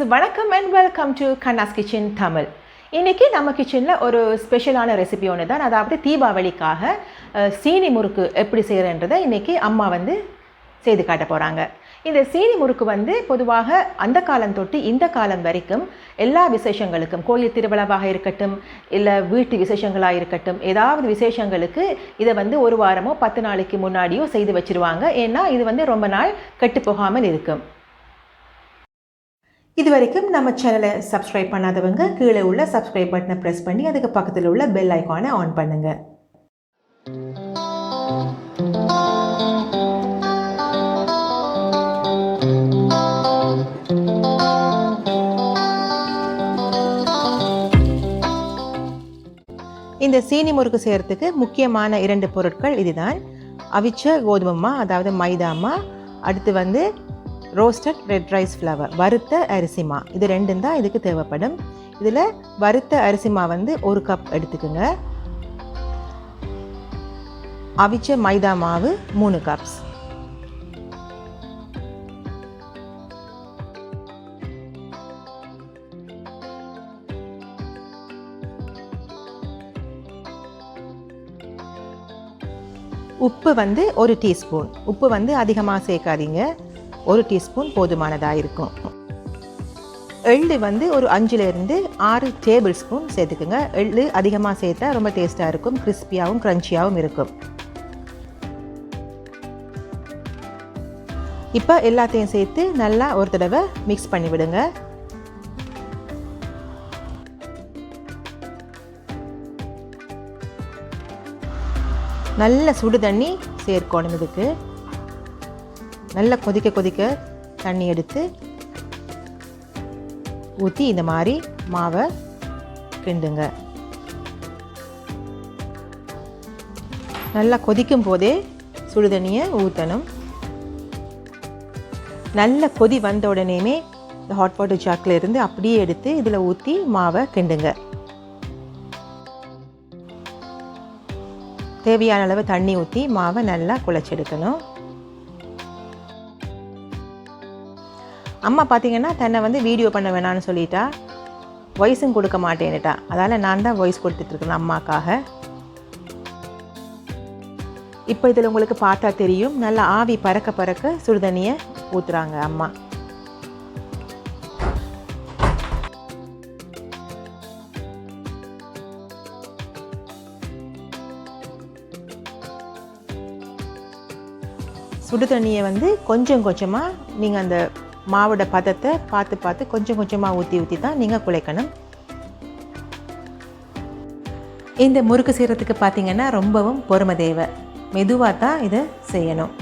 friends, வணக்கம் and welcome to Kanna's Kitchen Tamil. இன்னைக்கு நம்ம கிச்சனில் ஒரு ஸ்பெஷலான ரெசிபி ஒன்று தான். அதாவது தீபாவளிக்காக சீனி முறுக்கு எப்படி செய்கிறன்றதை இன்றைக்கி அம்மா செய்து காட்ட போகிறாங்க. இந்த சீனி முறுக்கு பொதுவாக அந்த காலம் தொட்டு இந்த காலம் வரைக்கும் எல்லா விசேஷங்களுக்கும், கோயில் திருவிழாவாக இருக்கட்டும், இல்லை வீட்டு விசேஷங்களாக இருக்கட்டும், ஏதாவது விசேஷங்களுக்கு இதை ஒரு வாரமோ 10 நாளைக்கு முன்னாடியோ செய்து வச்சுருவாங்க. ஏன்னா இது ரொம்ப நாள் கெட்டு போகாமல் இருக்கும். இது வரைக்கும் நம்ம சேனலை சப்ஸ்கிரைப் பண்ணாதவங்க கீழே உள்ள சப்ஸ்கிரைப் பட்டனை ப்ரெஸ் பண்ணி அதுக்கு பக்கத்தில் உள்ள பெல் ஐக்கானை ஆன் பண்ணுங்கள். இந்த சீனி முறுக்கு செய்கிறதுக்கு முக்கியமான 2 பொருட்கள் இதுதான். அவிச்ச கோதுமை, அதாவது மைதாமா, அடுத்து ரோஸ்டட் ரெட் ரைஸ் ஃப்ளவர், வறுத்த அரிசிமா. இது 2 தான் இதுக்கு தேவைப்படும். இதில் வறுத்த அரிசிமா 1 கப் எடுத்துக்கோங்க. அவிச்ச மைதா மாவு 3 கப்ஸ். உப்பு 1 டீஸ்பூன். உப்பு அதிகமாக சேர்க்காதீங்க, 1 டீஸ்பூன் போதுமானதாக இருக்கும். எள்ளு ஒரு 5லேருந்து 6 டேபிள் ஸ்பூன் சேர்த்துக்குங்க. எள்ளு அதிகமாக சேர்த்தா ரொம்ப டேஸ்ட்டாக இருக்கும், கிறிஸ்பியாகவும் க்ரன்ச்சியாகவும் இருக்கும். இப்போ எல்லாத்தையும் சேர்த்து நல்லா ஒரு தடவை மிக்ஸ் பண்ணி விடுங்க. நல்ல சுடு தண்ணி சேர்க்கணும். இதுக்கு நல்லா கொதிக்க தண்ணி எடுத்து ஊற்றி இந்த மாதிரி மாவை கிண்டுங்க. நல்லா கொதிக்கும் போதே சுடு தண்ணியை ஊற்றணும். நல்ல கொதி வந்த உடனேயுமே இந்த ஹாட் வாட்டர் ஜாக்கில் இருந்து அப்படியே எடுத்து இதில் ஊற்றி மாவை கிண்டுங்க. தேவையான அளவு தண்ணி ஊற்றி மாவை நல்லா குழைச்செடுக்கணும். அம்மா பார்த்திங்கன்னா தன்னை வீடியோ பண்ண வேணான்னு சொல்லிட்டா, வாய்ஸும் கொடுக்க மாட்டேன்னுட்டா. அதால் நான் தான் வாய்ஸ் கொடுத்துட்ருக்கேன் அம்மாக்காக. இப்போ இதில் உங்களுக்கு பார்த்தா தெரியும், நல்லா ஆவி பறக்க சுடுதண்ணியை ஊற்றுறாங்க அம்மா. சுடு தண்ணியை கொஞ்சம் கொஞ்சமாக நீங்கள் அந்த மாவோட பதத்தை பார்த்து கொஞ்சம் கொஞ்சமாக ஊற்றி தான் நீங்கள் குழைக்கணும். இந்த முறுக்கு செய்கிறதுக்கு பார்த்திங்கன்னா ரொம்பவும் பொறுமை தேவை. மெதுவாக தான் இதை செய்யணும்.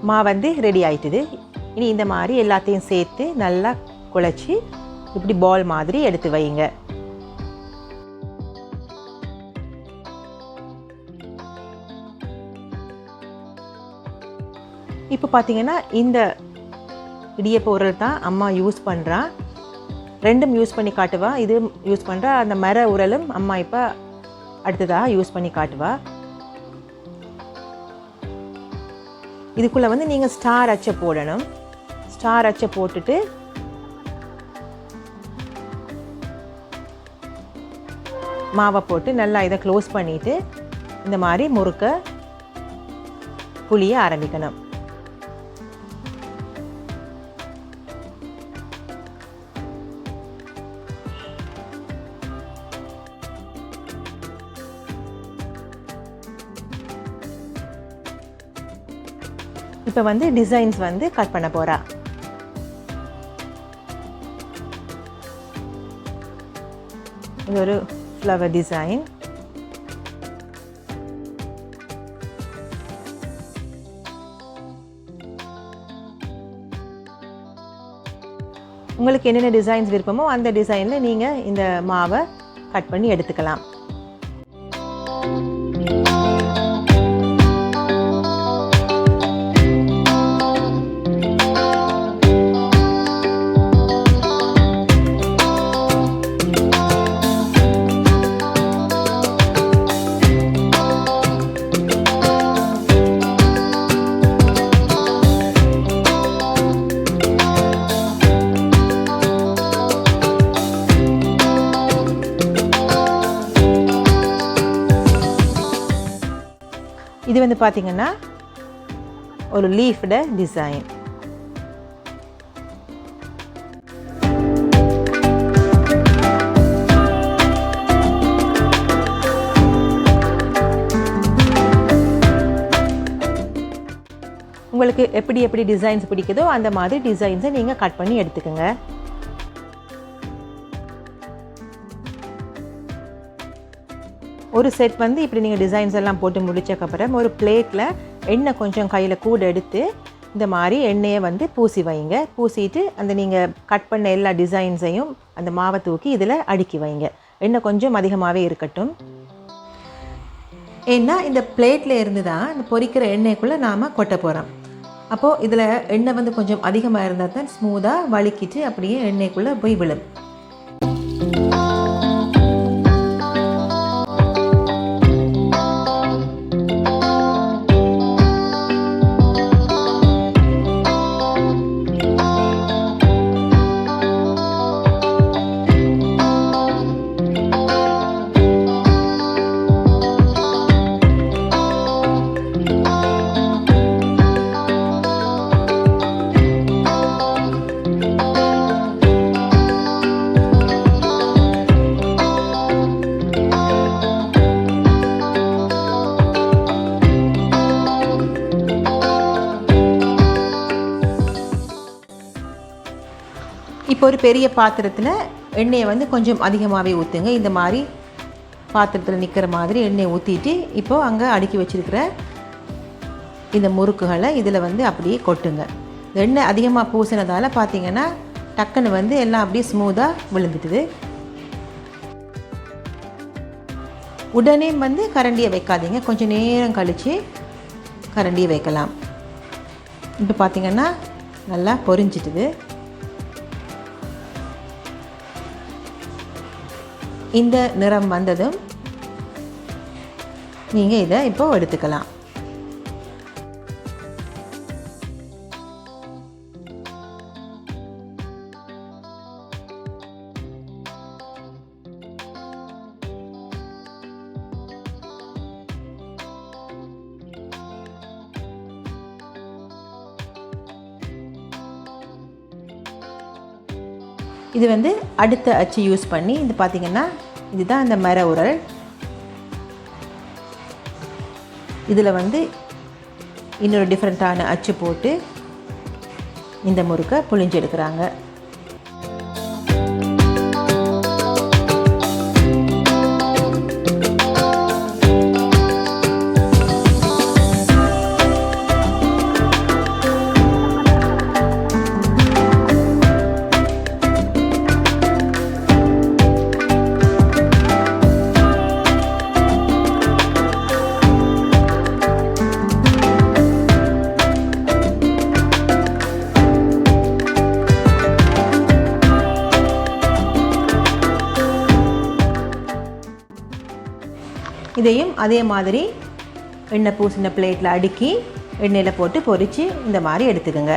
மாவு ரெடி ஆயிட்டுது. இனி இந்த மாதிரி எல்லாத்தையும் சேர்த்து நல்லா குழைச்சி இப்படி பால் மாதிரி எடுத்து வைங்க. இப்போ பார்த்தீங்கன்னா இந்த இடியப்ப உரல் தான் அம்மா யூஸ் பண்ணுறா. 2ம் யூஸ் பண்ணி காட்டுவா. இது யூஸ் பண்ணுறா. அந்த மர உரலும் அம்மா இப்போ அடுத்ததாக யூஸ் பண்ணி காட்டுவா. இதுக்குள்ளே நீங்கள் ஸ்டார் அச்சை போடணும். ஸ்டார் அச்சை போட்டுட்டு மாவை போட்டு நல்லா இதை க்ளோஸ் பண்ணிவிட்டு இந்த மாதிரி முறுக்க புளிய ஆரம்பிக்கணும். இப்போ வந்து டிசைன்ஸ் வந்து கட் பண்ண போகிறா. இது ஒரு ஃப்ளவர் டிசைன். உங்களுக்கு என்னென்ன டிசைன்ஸ் விருப்பமோ அந்த டிசைனில் நீங்கள் இந்த மாவை கட் பண்ணி எடுத்துக்கலாம். இது வந்து பார்த்தீங்கன்னா ஒரு லீஃப்ட டிசைன். உங்களுக்கு எப்படி எப்படி டிசைன்ஸ் பிடிக்குதோ அந்த மாதிரி டிசைன்ஸை நீங்கள் கட் பண்ணி எடுத்துக்கோங்க. ஒரு செட் வந்து இப்படி நீங்கள் டிசைன்ஸ் எல்லாம் போட்டு முடிச்சக்கப்புறம் ஒரு பிளேட்டில் எண்ணெய் கொஞ்சம் கையில் கூட எடுத்து இந்த மாதிரி எண்ணெயை வந்து பூசி வைங்க. பூசிட்டு அந்த நீங்கள் கட் பண்ண எல்லா டிசைன்ஸையும் அந்த மாவை தூக்கி இதில் அடுக்கி வைங்க. எண்ணெய் கொஞ்சம் அதிகமாகவே இருக்கட்டும். ஏன்னா இந்த பிளேட்டில் இருந்து தான் இந்த பொரிக்கிற எண்ணெய்க்குள்ளே நாம் கொட்ட போகிறோம். அப்போது இதில் எண்ணெய் வந்து கொஞ்சம் அதிகமாக இருந்தால் தான் ஸ்மூத்தாக வலிக்கிட்டு அப்படியே எண்ணெய்க்குள்ளே போய் விழும். இப்போ ஒரு பெரிய பாத்திரத்தில் எண்ணெயை வந்து கொஞ்சம் அதிகமாகவே ஊற்றுங்க. இந்த மாதிரி பாத்திரத்தில் நிற்கிற மாதிரி எண்ணெயை ஊற்றிட்டு இப்போது அங்கே அடுக்கி வச்சுருக்கிற இந்த முறுக்குகளை இதில் வந்து அப்படியே கொட்டுங்க. எண்ணெய் அதிகமாக பூசினதால் பார்த்திங்கன்னா டக்குன்னு வந்து எல்லாம் அப்படியே ஸ்மூத்தாக விழுந்துட்டுது. உடனே வந்து கரண்டியை வைக்காதீங்க, கொஞ்சம் நேரம் கழித்து கரண்டியை வைக்கலாம். இப்போ பார்த்திங்கன்னா நல்லா பொரிஞ்சிட்டுது. இந்த நிறம் வந்ததும் நீங்கள் இதை இப்போ எடுத்துக்கலாம். இது வந்து அடுத்த அச்சு யூஸ் பண்ணி இது பார்த்திங்கன்னா இதுதான் அந்த மர உரல். இதில் வந்து இன்னொரு டிஃப்ரெண்ட்டான அச்சு போட்டு இந்த முறுக்கை புழிஞ்சு எடுக்கிறாங்க. இதையும் அதே மாதிரி எண்ணெய் பூசின பிளேட்டில் அடுக்கி எண்ணெயில் போட்டு பொரித்து இந்த மாதிரி எடுத்துக்கோங்க.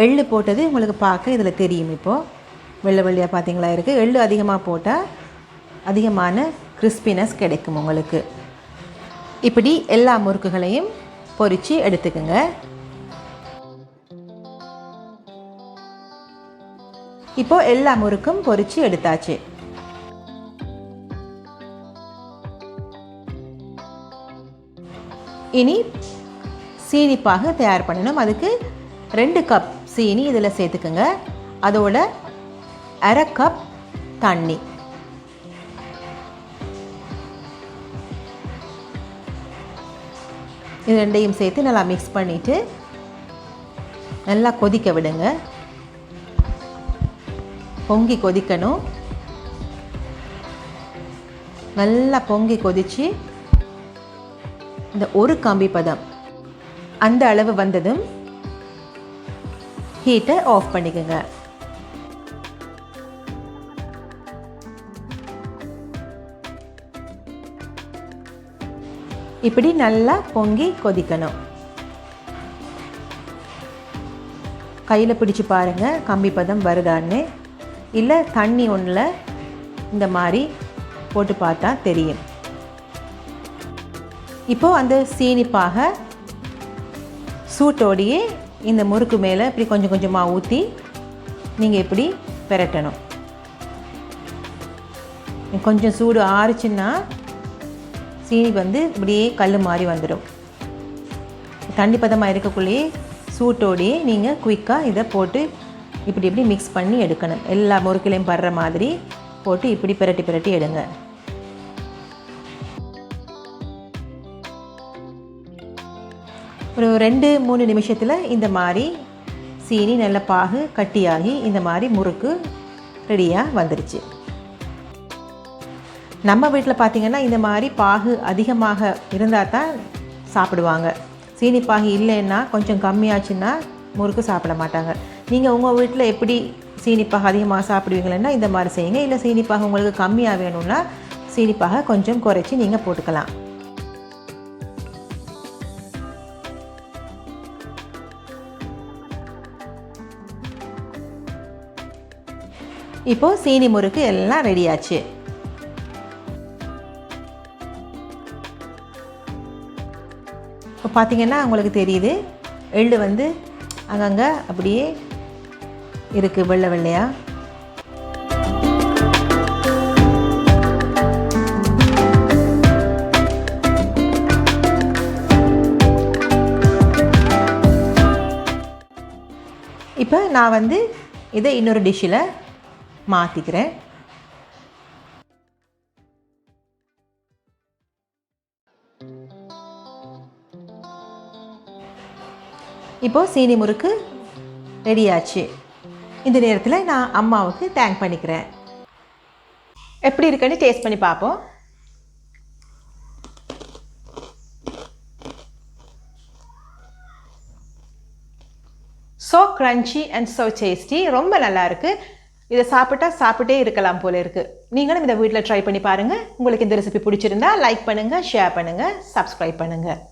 எள்ளு போட்டது உங்களுக்கு பார்க்க இதில் தெரியும். இப்போது வெள்ளை வெள்ளையாக பார்த்தீங்களா இருக்குது. எள்ளு அதிகமாக போட்டால் அதிகமான கிறிஸ்பினஸ் கிடைக்கும் உங்களுக்கு. இப்படி எல்லா முறுக்குகளையும் பொரித்து எடுத்துக்கோங்க. இப்போது எல்லா முறுக்கும் பொரித்து எடுத்தாச்சு. இனி சீனி பாகு தயார் பண்ணணும். அதுக்கு 2 கப் சீனி இதில் சேர்த்துக்குங்க. அதோட 1/2 கப் தண்ணி. இது ரெண்டையும் சேர்த்து நல்லா மிக்ஸ் பண்ணிவிட்டு நல்லா கொதிக்க விடுங்க. பொங்கி கொதிக்கணும். நல்லா பொங்கி கொதித்து இந்த ஒரு கம்பி பதம் அந்த அளவு வந்ததும் ஹீட்டை ஆஃப் பண்ணிக்கோங்க. இப்படி நல்லா பொங்கி கொதிக்கணும். கையில் பிடிச்சு பாருங்கள் கம்பி பதம் வருதான்னு. இல்லை தண்ணி ஒன்றில் இந்த மாதிரி போட்டு பார்த்தா தெரியும். இப்போது அந்த சீனி பாகை சூட்டோடையே இந்த முறுக்கு மேலே இப்படி கொஞ்சம் கொஞ்சமாக ஊற்றி நீங்கள் இப்படி பெரட்டணும். கொஞ்சம் சூடு ஆறுச்சுன்னா சீனி வந்து இப்படியே கல் மாதிரி வந்துடும். தண்ணி பதமாக இருக்கக்குள்ளேயே சூட்டோடையே நீங்கள் குயிக்காக இதை போட்டு இப்படி இப்படி மிக்ஸ் பண்ணி எடுக்கணும். எல்லா முறுக்குலையும் படுற மாதிரி போட்டு இப்படி பிரட்டி பிரட்டி எடுங்க. ஒரு 2-3 நிமிஷத்தில் இந்த மாதிரி சீனி நல்ல பாகு கட்டியாகி இந்த மாதிரி முறுக்கு ரெடியாக வந்துருச்சு. நம்ம வீட்டில் பார்த்திங்கன்னா இந்த மாதிரி பாகு அதிகமாக இருந்தால் தான் சாப்பிடுவாங்க. சீனி பாகு இல்லைன்னா கொஞ்சம் கம்மியாச்சுன்னா முறுக்கு சாப்பிட மாட்டாங்க. நீங்கள் உங்கள் வீட்டில் எப்படி சீனிப்பாகு அதிகமாக சாப்பிடுவீங்களன்னா இந்த மாதிரி செய்யுங்க. இல்லை சீனிப்பாகு உங்களுக்கு கம்மியாக வேணும்னா சீனிப்பாகை கொஞ்சம் குறைச்சி நீங்கள் போட்டுக்கலாம். இப்போது சீனி முறுக்கு எல்லாம் ரெடியாச்சு. இப்போ பார்த்திங்கன்னா உங்களுக்கு தெரியுது எள்ளு வந்து அங்கங்கே அப்படியே இருக்குது வெள்ளை வெள்ளையாக. இப்போ நான் வந்து இதை இன்னொரு டிஷ்ஷில் மாற்றிக்கிறேன். இப்போது சீனி முறுக்கு ரெடியாச்சு. இந்த நேரத்தில் நான் அம்மாவுக்கு தேங்க் பண்ணிக்கிறேன். எப்படி இருக்குன்னு டேஸ்ட் பண்ணி பார்ப்போம். So crunchy and so tasty. ரொம்ப நல்லா இருக்குது. இதை சாப்பிட்டே இருக்கலாம் போல இருக்குது. நீங்களும் இதை வீட்டில் ட்ரை பண்ணி பாருங்கள். உங்களுக்கு இந்த ரெசிபி பிடிச்சிருந்தா லைக் பண்ணுங்கள், ஷேர் பண்ணுங்கள், சப்ஸ்கிரைப் பண்ணுங்கள்.